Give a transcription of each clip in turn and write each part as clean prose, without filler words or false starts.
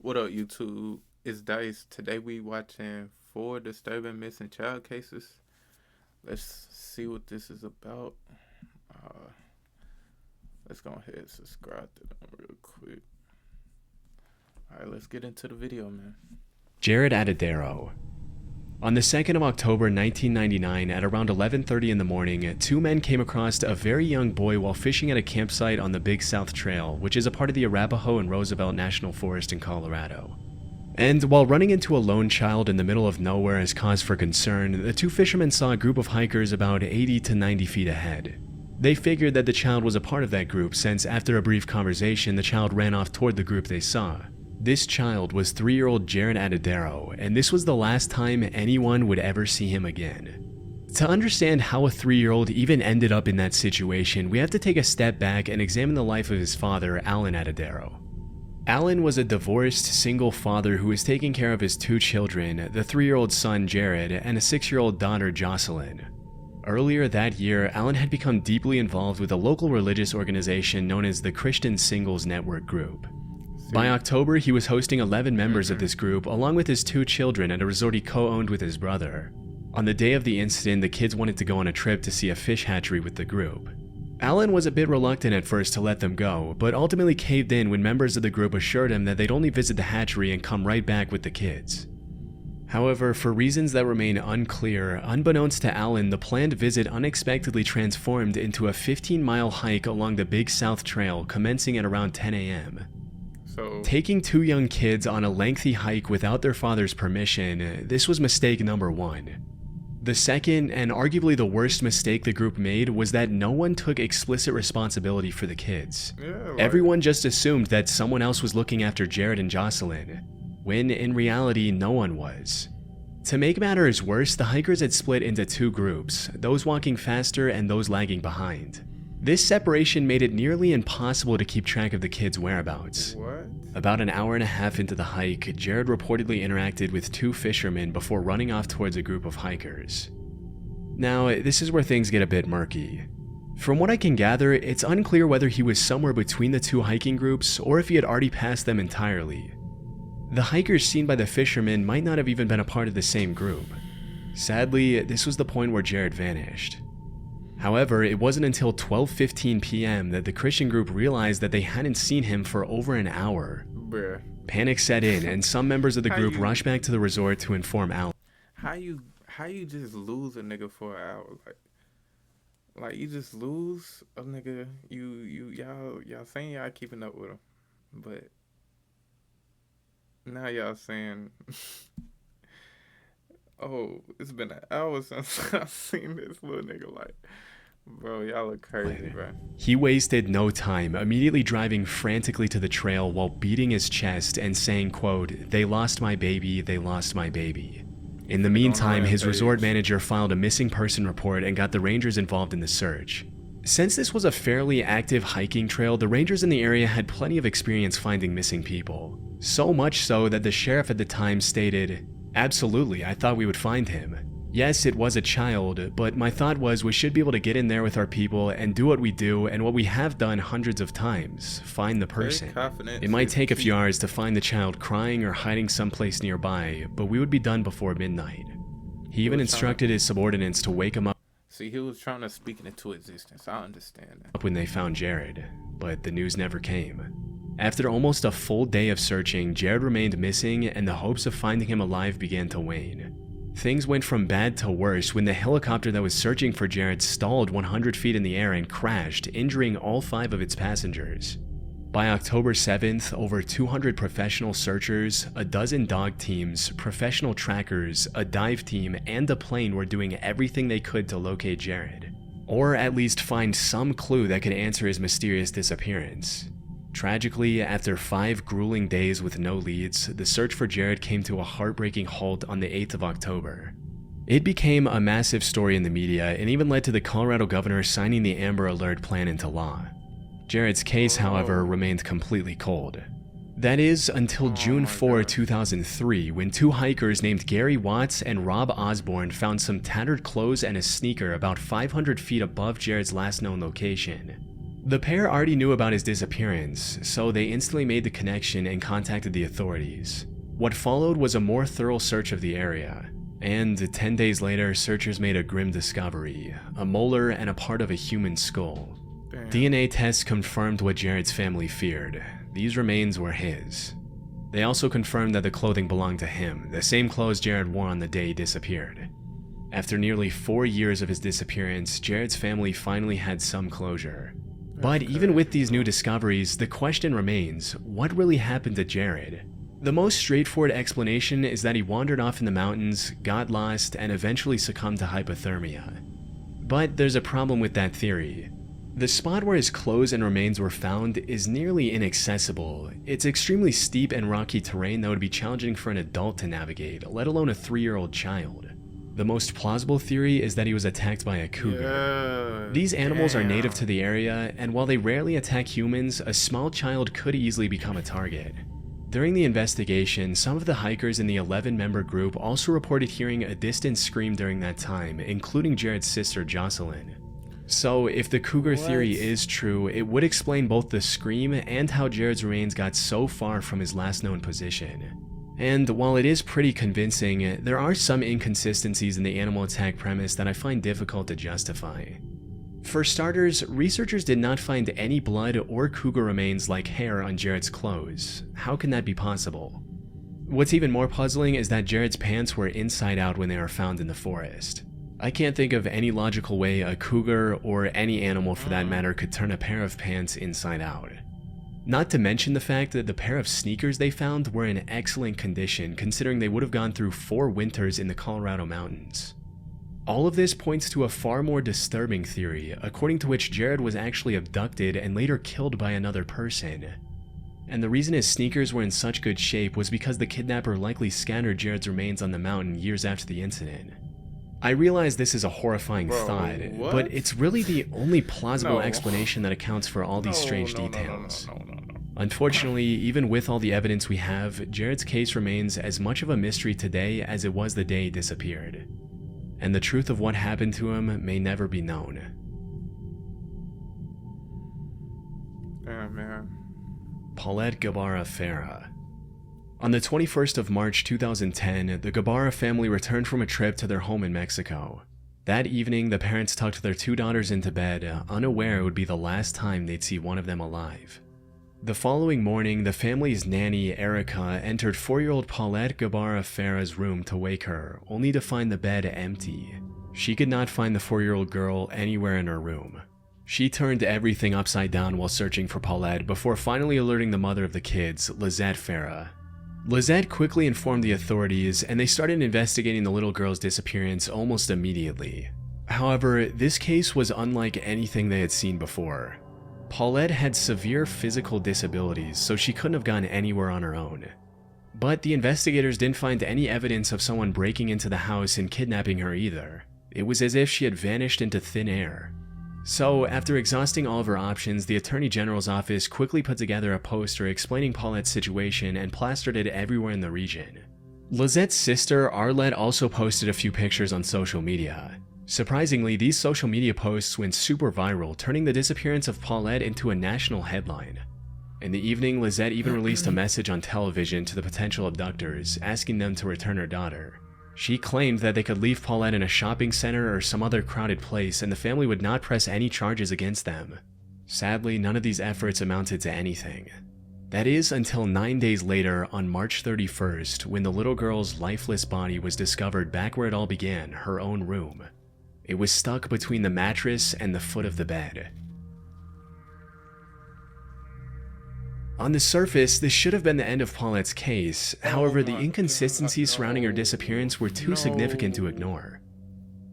What up, YouTube? It's Dice. Today we watching 4 disturbing missing child cases. Let's see what this is about. Uh, let's go ahead and subscribe to them real quick. All right, let's get into the video, man. Jared Adedero. On the 2nd of October 1999 at around 11:30 in the morning, two men came across a very young boy while fishing at a campsite on the Big South Trail, which is a part of the Arapahoe and Roosevelt National Forest in Colorado. And while running into a lone child in the middle of nowhere is cause for concern, the two fishermen saw a group of hikers about 80 to 90 feet ahead. They figured that the child was a part of that group since after a brief conversation, the child ran off toward the group they saw. This child was 3-year-old Jared Adedero, and this was the last time anyone would ever see him again. To understand how a 3-year-old even ended up in that situation, we have to take a step back and examine the life of his father, Alan Adedero. Alan was a divorced, single father who was taking care of his two children, the 3-year-old son Jared and a 6-year-old daughter Jocelyn. Earlier that year, Alan had become deeply involved with a local religious organization known as the Christian Singles Network Group. By October, he was hosting 11 members of this group along with his two children at a resort he co-owned with his brother. On the day of the incident, the kids wanted to go on a trip to see a fish hatchery with the group. Alan was a bit reluctant at first to let them go, but ultimately caved in when members of the group assured him that they'd only visit the hatchery and come right back with the kids. However, for reasons that remain unclear, unbeknownst to Alan, the planned visit unexpectedly transformed into a 15-mile hike along the Big South Trail commencing at around 10 a.m. Taking two young kids on a lengthy hike without their father's permission, this was mistake number one. The second, and arguably the worst mistake the group made, was that no one took explicit responsibility for the kids. Everyone just assumed that someone else was looking after Jared and Jocelyn, when in reality no one was. To make matters worse, the hikers had split into two groups, those walking faster and those lagging behind. This separation made it nearly impossible to keep track of the kids' whereabouts. About an hour and a half into the hike, Jared reportedly interacted with two fishermen before running off towards a group of hikers. Now, this is where things get a bit murky. From what I can gather, it's unclear whether he was somewhere between the two hiking groups or if he had already passed them entirely. The hikers seen by the fishermen might not have even been a part of the same group. Sadly, this was the point where Jared vanished. However, it wasn't until 12:15 p.m. that the Christian group realized that they hadn't seen him for over an hour. Panic set in, and some members of the group rushed back to the resort to inform Alan. How you just lose a nigga for an hour? Like you just lose a nigga. Y'all saying y'all keeping up with him, but now y'all saying, oh, it's been an hour since I've seen this little nigga. Like, bro, y'all look crazy, bro. He wasted no time, immediately driving frantically to the trail while beating his chest and saying, quote, "They lost my baby, they lost my baby." In the meantime, his resort manager filed a missing person report and got the rangers involved in the search. Since this was a fairly active hiking trail, the rangers in the area had plenty of experience finding missing people. So much so that the sheriff at the time stated, "Absolutely, I thought we would find him. Yes, it was a child, but my thought was we should be able to get in there with our people and do what we do and what we have done hundreds of times, find the person. It might take a few hours to find the child crying or hiding someplace nearby, but we would be done before midnight." He even instructed his subordinates to wake him up. See, he was trying to speak it into existence. I understand that. When they found Jared, but the news never came. After almost a full day of searching, Jared remained missing and the hopes of finding him alive began to wane. Things went from bad to worse when the helicopter that was searching for Jared stalled 100 feet in the air and crashed, injuring all 5 of its passengers. By October 7th, over 200 professional searchers, a dozen dog teams, professional trackers, a dive team, and a plane were doing everything they could to locate Jared, or at least find some clue that could answer his mysterious disappearance. Tragically, after 5 grueling days with no leads, the search for Jared came to a heartbreaking halt on the 8th of October. It became a massive story in the media and even led to the Colorado governor signing the Amber Alert plan into law. Jared's case, however, remained completely cold. That is, until June 4, 2003, when 2 hikers named Gary Watts and Rob Osborne found some tattered clothes and a sneaker about 500 feet above Jared's last known location. The pair already knew about his disappearance, so they instantly made the connection and contacted the authorities. What followed was a more thorough search of the area, and 10 days later, searchers made a grim discovery: a molar and a part of a human skull. Damn. DNA tests confirmed what Jared's family feared. These remains were his. They also confirmed that the clothing belonged to him, the same clothes Jared wore on the day he disappeared. After nearly 4 years of his disappearance, Jared's family finally had some closure. But even with these new discoveries, the question remains, what really happened to Jared? The most straightforward explanation is that he wandered off in the mountains, got lost, and eventually succumbed to hypothermia. But there's a problem with that theory. The spot where his clothes and remains were found is nearly inaccessible. It's extremely steep and rocky terrain that would be challenging for an adult to navigate, let alone a 3-year-old child. The most plausible theory is that he was attacked by a cougar. Yeah, These animals are damn. native to the area, and while they rarely attack humans, a small child could easily become a target. During the investigation, some of the hikers in the 11-member group also reported hearing a distant scream during that time, including Jared's sister Jocelyn. So, if the cougar theory is true, it would explain both the scream and how Jared's remains got so far from his last known position. And while it is pretty convincing, there are some inconsistencies in the animal attack premise that I find difficult to justify. For starters, researchers did not find any blood or cougar remains like hair on Jared's clothes. How can that be possible? What's even more puzzling is that Jared's pants were inside out when they were found in the forest. I can't think of any logical way a cougar, or any animal for that matter, could turn a pair of pants inside out. Not to mention the fact that the pair of sneakers they found were in excellent condition considering they would have gone through 4 winters in the Colorado mountains. All of this points to a far more disturbing theory, according to which Jared was actually abducted and later killed by another person. And the reason his sneakers were in such good shape was because the kidnapper likely scattered Jared's remains on the mountain years after the incident. I realize this is a horrifying thought, what? but it's really the only plausible No. explanation that accounts for all these strange No. details. Unfortunately, even with all the evidence we have, Jared's case remains as much of a mystery today as it was the day he disappeared. And the truth of what happened to him may never be known. Damn, man. Paulette Gabarra Farah. On the 21st of March 2010, the Gabarra family returned from a trip to their home in Mexico. That evening, the parents tucked their 2 daughters into bed, unaware it would be the last time they'd see one of them alive. The following morning, the family's nanny, Erica, entered 4-year-old Paulette Gabarra Farah's room to wake her, only to find the bed empty. She could not find the 4-year-old girl anywhere in her room. She turned everything upside down while searching for Paulette before finally alerting the mother of the kids, Lizette Farah. Lizette quickly informed the authorities, and they started investigating the little girl's disappearance almost immediately. However, this case was unlike anything they had seen before. Paulette had severe physical disabilities, so she couldn't have gone anywhere on her own. But the investigators didn't find any evidence of someone breaking into the house and kidnapping her either. It was as if she had vanished into thin air. So, after exhausting all of her options, the Attorney General's office quickly put together a poster explaining Paulette's situation and plastered it everywhere in the region. Lizette's sister, Arlette, also posted a few pictures on social media. Surprisingly, these social media posts went super viral, turning the disappearance of Paulette into a national headline. In the evening, Lizette even released a message on television to the potential abductors, asking them to return her daughter. She claimed that they could leave Paulette in a shopping center or some other crowded place and the family would not press any charges against them. Sadly, none of these efforts amounted to anything. That is until 9 days later, on March 31st, when the little girl's lifeless body was discovered back where it all began, her own room. It was stuck between the mattress and the foot of the bed. On the surface, this should have been the end of Paulette's case. However, the inconsistencies surrounding her disappearance were too significant to ignore.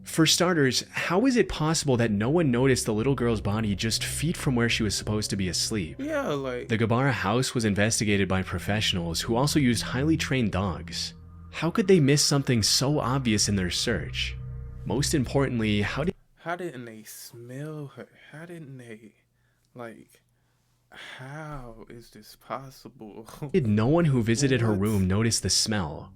For starters, how is it possible that no one noticed the little girl's body just feet from where she was supposed to be asleep? Yeah, like... The Gabarra house was investigated by professionals who also used highly trained dogs. How could they miss something so obvious in their search? Most importantly, how didn't they smell her? How didn't they, like, how is this possible? did no one who visited her room notice the smell?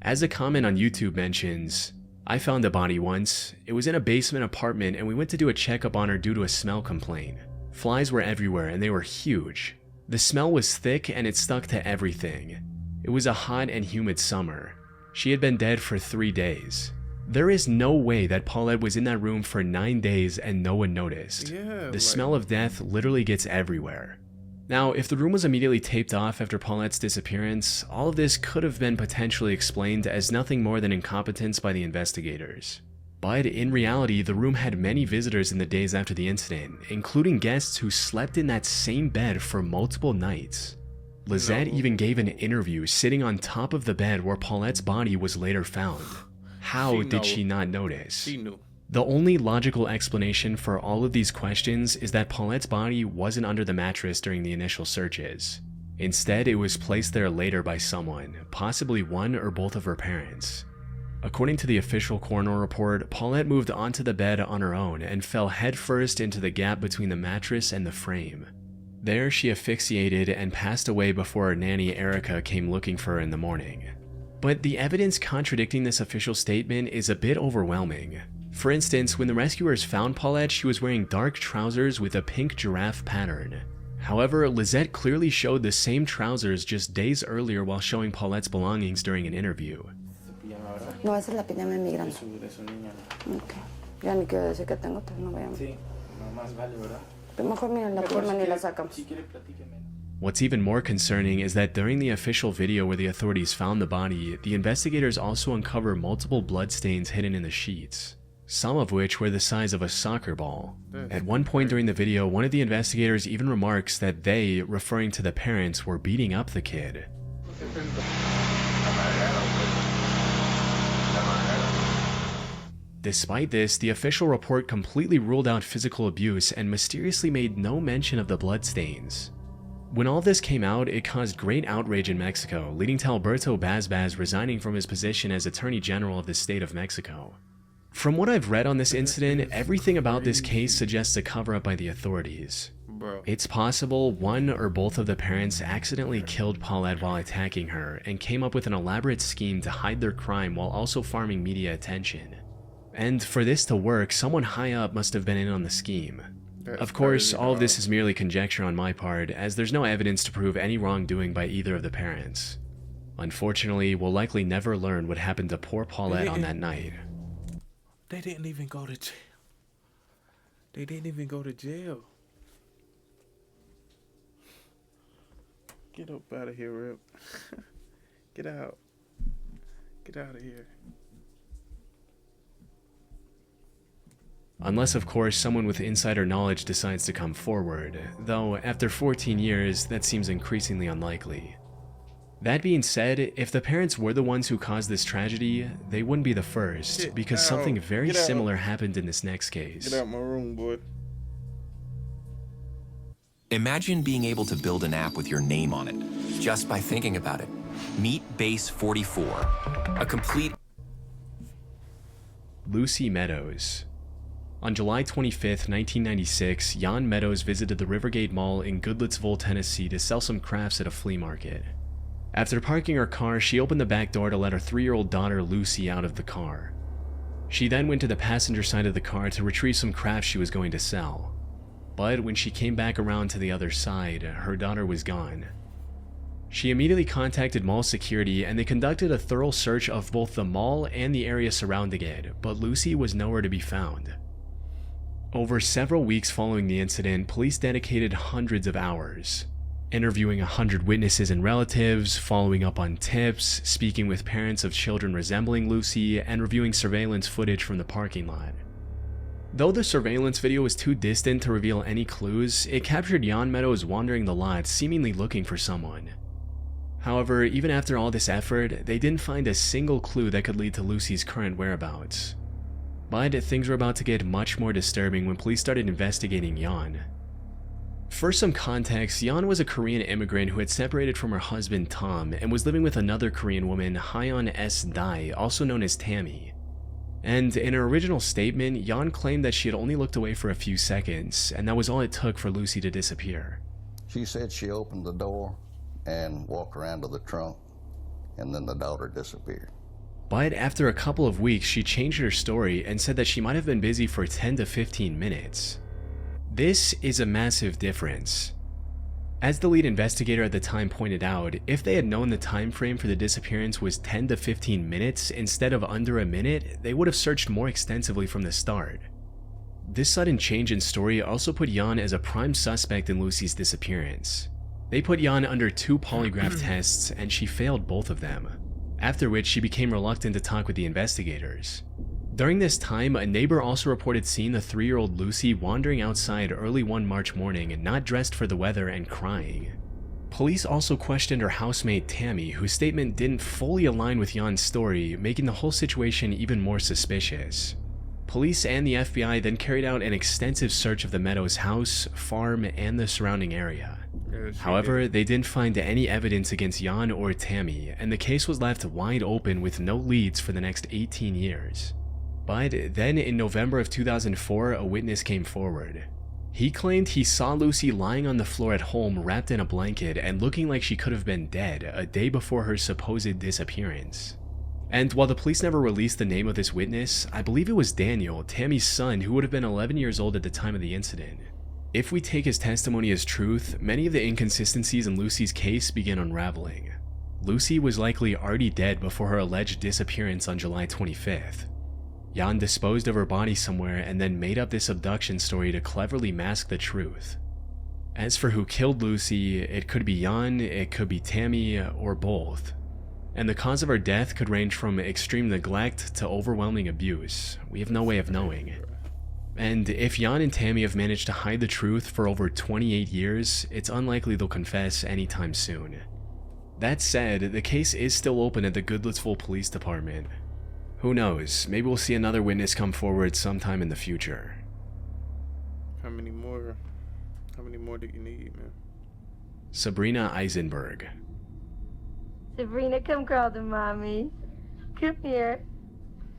As a comment on YouTube mentions, I found a body once. It was in a basement apartment and we went to do a checkup on her due to a smell complaint. Flies were everywhere and they were huge. The smell was thick and it stuck to everything. It was a hot and humid summer. She had been dead for 3 days. There is no way that Paulette was in that room for 9 days and no one noticed. The smell of death literally gets everywhere. Now, if the room was immediately taped off after Paulette's disappearance, all of this could have been potentially explained as nothing more than incompetence by the investigators. But in reality, the room had many visitors in the days after the incident, including guests who slept in that same bed for multiple nights. Lizette even gave an interview sitting on top of the bed where Paulette's body was later found. How did she not notice? She knew. The only logical explanation for all of these questions is that Paulette's body wasn't under the mattress during the initial searches. Instead, it was placed there later by someone, possibly one or both of her parents. According to the official coroner report, Paulette moved onto the bed on her own and fell headfirst into the gap between the mattress and the frame. There, she asphyxiated and passed away before her nanny Erica came looking for her in the morning. But the evidence contradicting this official statement is a bit overwhelming. For instance, when the rescuers found Paulette, she was wearing dark trousers with a pink giraffe pattern. However, Lizette clearly showed the same trousers just days earlier while showing Paulette's belongings during an interview. No, esa es la pijama migrante. Okay. Ya ni quiero decir que tengo, pero no veamos. Sí, no más vale, ¿verdad? Pero mejor mira la pijama ni la sacamos. What's even more concerning is that during the official video where the authorities found the body, the investigators also uncover multiple bloodstains hidden in the sheets, some of which were the size of a soccer ball. At one point during the video, one of the investigators even remarks that they, referring to the parents, were beating up the kid. Despite this, the official report completely ruled out physical abuse and mysteriously made no mention of the bloodstains. When all this came out, it caused great outrage in Mexico, leading to Alberto Bazbaz resigning from his position as Attorney General of the state of Mexico. From what I've read on this incident, everything about this case suggests a cover-up by the authorities. It's possible one or both of the parents accidentally killed Paulette while attacking her and came up with an elaborate scheme to hide their crime while also farming media attention. And for this to work, someone high up must have been in on the scheme. Of course, all of this is merely conjecture on my part, as there's no evidence to prove any wrongdoing by either of the parents. Unfortunately, we'll likely never learn what happened to poor Paulette on that night. They didn't even go to jail. They didn't even go to jail. Get up out of here, Rip. Get out. Get out of here. Unless, of course, someone with insider knowledge decides to come forward, though after 14 years, that seems increasingly unlikely. That being said, if the parents were the ones who caused this tragedy, they wouldn't be the first, because something very similar happened in this next case. Get out my room, boy. Imagine being able to build an app with your name on it, just by thinking about it. Meet Base 44, a complete... Lucy Meadows. On July 25, 1996, Jan Meadows visited the Rivergate Mall in Goodlettsville, Tennessee to sell some crafts at a flea market. After parking her car, she opened the back door to let her 3-year-old daughter Lucy out of the car. She then went to the passenger side of the car to retrieve some crafts she was going to sell. But when she came back around to the other side, her daughter was gone. She immediately contacted mall security and they conducted a thorough search of both the mall and the area surrounding it, but Lucy was nowhere to be found. Over several weeks following the incident, police dedicated hundreds of hours, interviewing 100 witnesses and relatives, following up on tips, speaking with parents of children resembling Lucy, and reviewing surveillance footage from the parking lot. Though the surveillance video was too distant to reveal any clues, it captured Jan Meadows wandering the lot, seemingly looking for someone. However, even after all this effort, they didn't find a single clue that could lead to Lucy's current whereabouts. But things were about to get much more disturbing when police started investigating Jan. For some context, Jan was a Korean immigrant who had separated from her husband Tom and was living with another Korean woman, Hyeon S. Dai, also known as Tammy. And in her original statement, Jan claimed that she had only looked away for a few seconds, and that was all it took for Lucy to disappear. She said she opened the door and walked around to the trunk, and then the daughter disappeared. But after a couple of weeks, she changed her story and said that she might have been busy for 10 to 15 minutes. This is a massive difference. As the lead investigator at the time pointed out, if they had known the time frame for the disappearance was 10 to 15 minutes instead of under a minute, they would have searched more extensively from the start. This sudden change in story also put Jan as a prime suspect in Lucy's disappearance. They put Jan under 2 polygraph tests and she failed both of them, after which she became reluctant to talk with the investigators. During this time, a neighbor also reported seeing the 3-year-old Lucy wandering outside early one March morning and not dressed for the weather and crying. Police also questioned her housemate Tammy, whose statement didn't fully align with Jan's story, making the whole situation even more suspicious. Police and the FBI then carried out an extensive search of the Meadows house, farm, and the surrounding area. However, they didn't find any evidence against Jan or Tammy, and the case was left wide open with no leads for the next 18 years. But then in November of 2004, a witness came forward. He claimed he saw Lucy lying on the floor at home wrapped in a blanket and looking like she could have been dead a day before her supposed disappearance. And while the police never released the name of this witness, I believe it was Daniel, Tammy's son, who would have been 11 years old at the time of the incident. If we take his testimony as truth, many of the inconsistencies in Lucy's case begin unraveling. Lucy was likely already dead before her alleged disappearance on July 25th. Jan disposed of her body somewhere and then made up this abduction story to cleverly mask the truth. As for who killed Lucy, it could be Jan, it could be Tammy, or both. And the cause of her death could range from extreme neglect to overwhelming abuse. We have no way of knowing. And if Jan and Tammy have managed to hide the truth for over 28 years, it's unlikely they'll confess anytime soon. That said, the case is still open at the Goodlettsville Police Department. Who knows, maybe we'll see another witness come forward sometime in the future. How many more do you need, man? Sabrina Eisenberg. Sabrina, come crawl to mommy. Come here.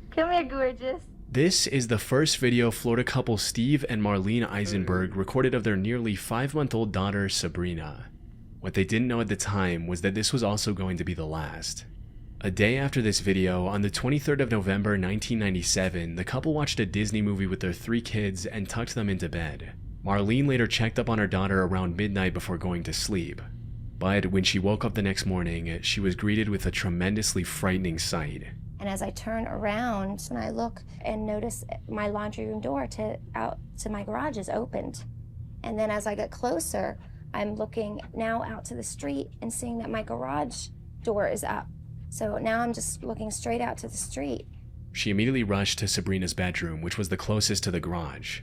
Come here, gorgeous. This is the first video Florida couple Steve and Marlene Eisenberg recorded of their nearly 5-month-old daughter, Sabrina. What they didn't know at the time was that this was also going to be the last. A day after this video, on the 23rd of November 1997, the couple watched a Disney movie with their 3 kids and tucked them into bed. Marlene later checked up on her daughter around midnight before going to sleep. But when she woke up the next morning, she was greeted with a tremendously frightening sight. And as I turn around and I look and notice my laundry room door out to my garage is opened. And then as I get closer, I'm looking now out to the street and seeing that my garage door is up. So now I'm just looking straight out to the street. She immediately rushed to Sabrina's bedroom, which was the closest to the garage.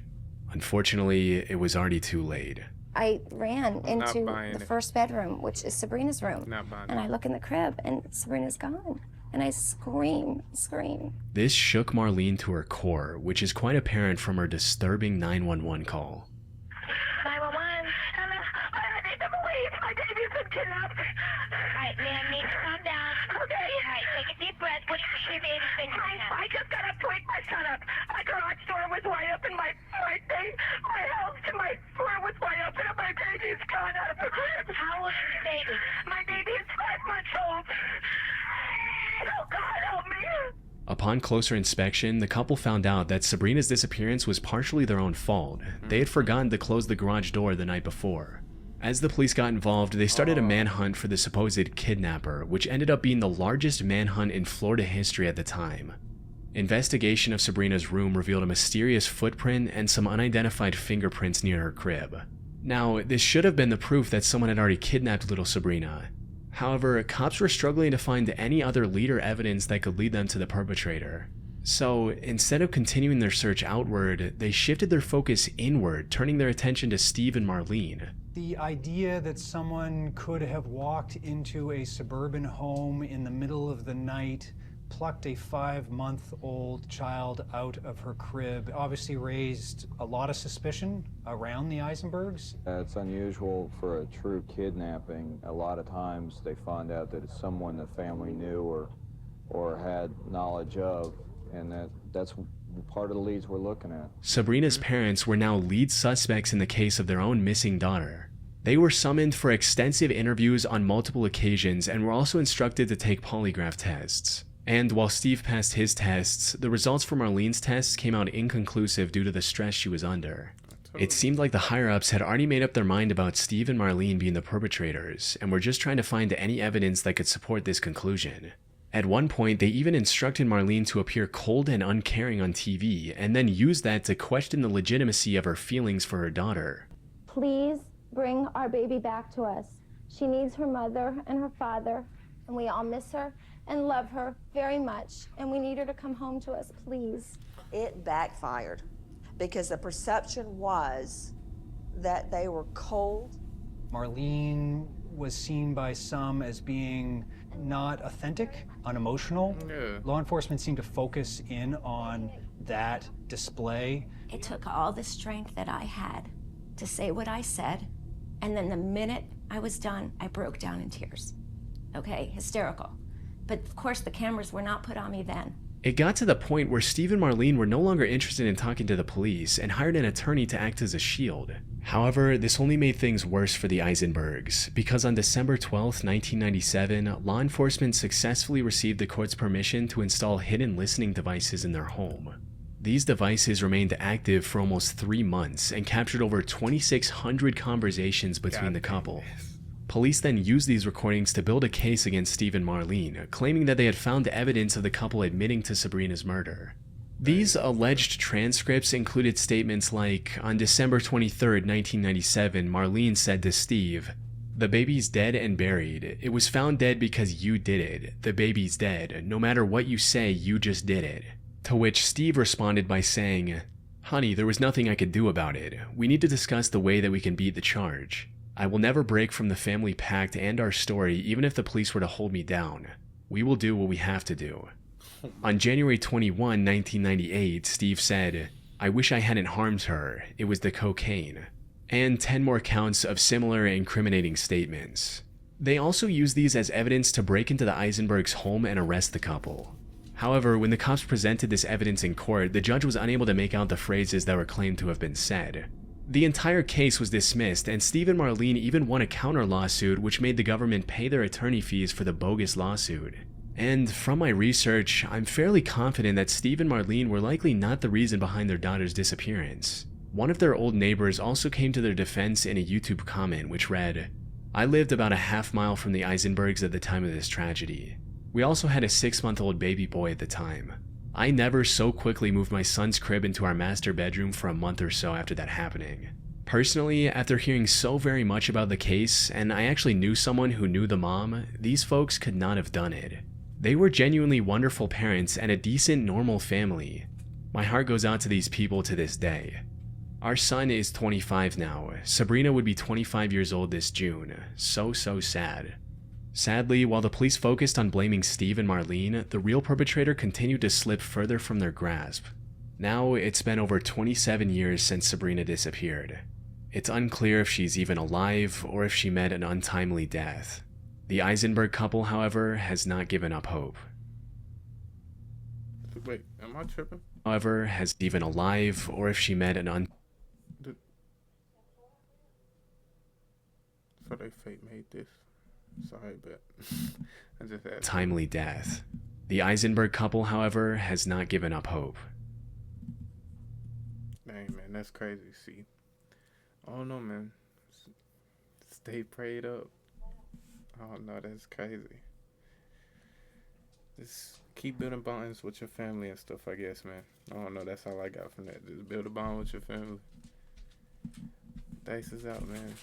Unfortunately, it was already too late. I ran into the first bedroom, which is Sabrina's room. And I look in the crib and Sabrina's gone. And I scream. This shook Marlene to her core, which is quite apparent from her disturbing 911 call. 911. I need to believe my baby's been kidnapped. Alright, ma'am, need to calm down. Okay. Alright, take a deep breath. What your baby's been kidnapped? I just got up to wake my son up. My garage door was wide open. My house to my floor was wide open and my baby's gone out of the crib. How old is your baby? My baby is 5 months old. Oh God, help me. Upon closer inspection, the couple found out that Sabrina's disappearance was partially their own fault. They had forgotten to close the garage door the night before. As the police got involved, they started a manhunt for the supposed kidnapper, which ended up being the largest manhunt in Florida history at the time. Investigation of Sabrina's room revealed a mysterious footprint and some unidentified fingerprints near her crib. Now, this should have been the proof that someone had already kidnapped little Sabrina. However, cops were struggling to find any other lead or evidence that could lead them to the perpetrator. So, instead of continuing their search outward, they shifted their focus inward, turning their attention to Steve and Marlene. The idea that someone could have walked into a suburban home in the middle of the night, plucked a 5-month-old child out of her crib, obviously raised a lot of suspicion around the Eisenbergs. It's unusual for a true kidnapping. A lot of times they find out that it's someone the family knew or had knowledge of, and that's part of the leads we're looking at. Sabrina's parents were now lead suspects in the case of their own missing daughter. They were summoned for extensive interviews on multiple occasions and were also instructed to take polygraph tests. And while Steve passed his tests, the results from Marlene's tests came out inconclusive due to the stress she was under. It seemed like the higher-ups had already made up their mind about Steve and Marlene being the perpetrators, and were just trying to find any evidence that could support this conclusion. At one point, they even instructed Marlene to appear cold and uncaring on TV, and then used that to question the legitimacy of her feelings for her daughter. Please bring our baby back to us. She needs her mother and her father, and we all miss her and love her very much, and we need her to come home to us, please. It backfired because the perception was that they were cold. Marlene was seen by some as being not authentic, unemotional. Yeah. Law enforcement seemed to focus in on that display. It took all the strength that I had to say what I said, and then the minute I was done, I broke down in tears. Okay, hysterical. But of course the cameras were not put on me then. It got to the point where Steve and Marlene were no longer interested in talking to the police and hired an attorney to act as a shield. However, this only made things worse for the Eisenbergs, because on December 12, 1997, law enforcement successfully received the court's permission to install hidden listening devices in their home. These devices remained active for almost 3 months and captured over 2,600 conversations between the couple. Police then used these recordings to build a case against Steve and Marlene, claiming that they had found evidence of the couple admitting to Sabrina's murder. These alleged transcripts included statements like, on December 23, 1997, Marlene said to Steve, "The baby's dead and buried. It was found dead because you did it. The baby's dead. No matter what you say, you just did it." To which Steve responded by saying, "Honey, there was nothing I could do about it. We need to discuss the way that we can beat the charge. I will never break from the family pact and our story, even if the police were to hold me down. We will do what we have to do." On January 21, 1998, Steve said, "I wish I hadn't harmed her. It was the cocaine." And 10 more counts of similar incriminating statements. They also used these as evidence to break into the Eisenbergs' home and arrest the couple. However, when the cops presented this evidence in court, the judge was unable to make out the phrases that were claimed to have been said. The entire case was dismissed, and Steve and Marlene even won a counter lawsuit which made the government pay their attorney fees for the bogus lawsuit. And from my research, I'm fairly confident that Steve and Marlene were likely not the reason behind their daughter's disappearance. One of their old neighbors also came to their defense in a YouTube comment which read, "I lived about a half-mile from the Eisenbergs at the time of this tragedy. We also had a 6-month-old baby boy at the time. I never so quickly moved my son's crib into our master bedroom for a month or so after that happening. Personally, after hearing so very much about the case, and I actually knew someone who knew the mom, these folks could not have done it. They were genuinely wonderful parents and a decent, normal family. My heart goes out to these people to this day. Our son is 25 now. Sabrina would be 25 years old this June. So sad." Sadly, while the police focused on blaming Steve and Marlene, the real perpetrator continued to slip further from their grasp. Now, it's been over 27 years since Sabrina disappeared. It's unclear if she's even alive or if she met an untimely death. The Eisenberg couple, however, has not given up hope. Wait, am I tripping? However, has even alive or if she met an So they fate made this. Sorry, but I just had timely death. The Eisenberg couple, however, has not given up hope. Dang, man, that's crazy. See, I don't know, man. Stay prayed up. I don't know, that's crazy. Just keep building bonds with your family and stuff, I guess, man. I don't know, that's all I got from that. Just build a bond with your family. Dice is out, man.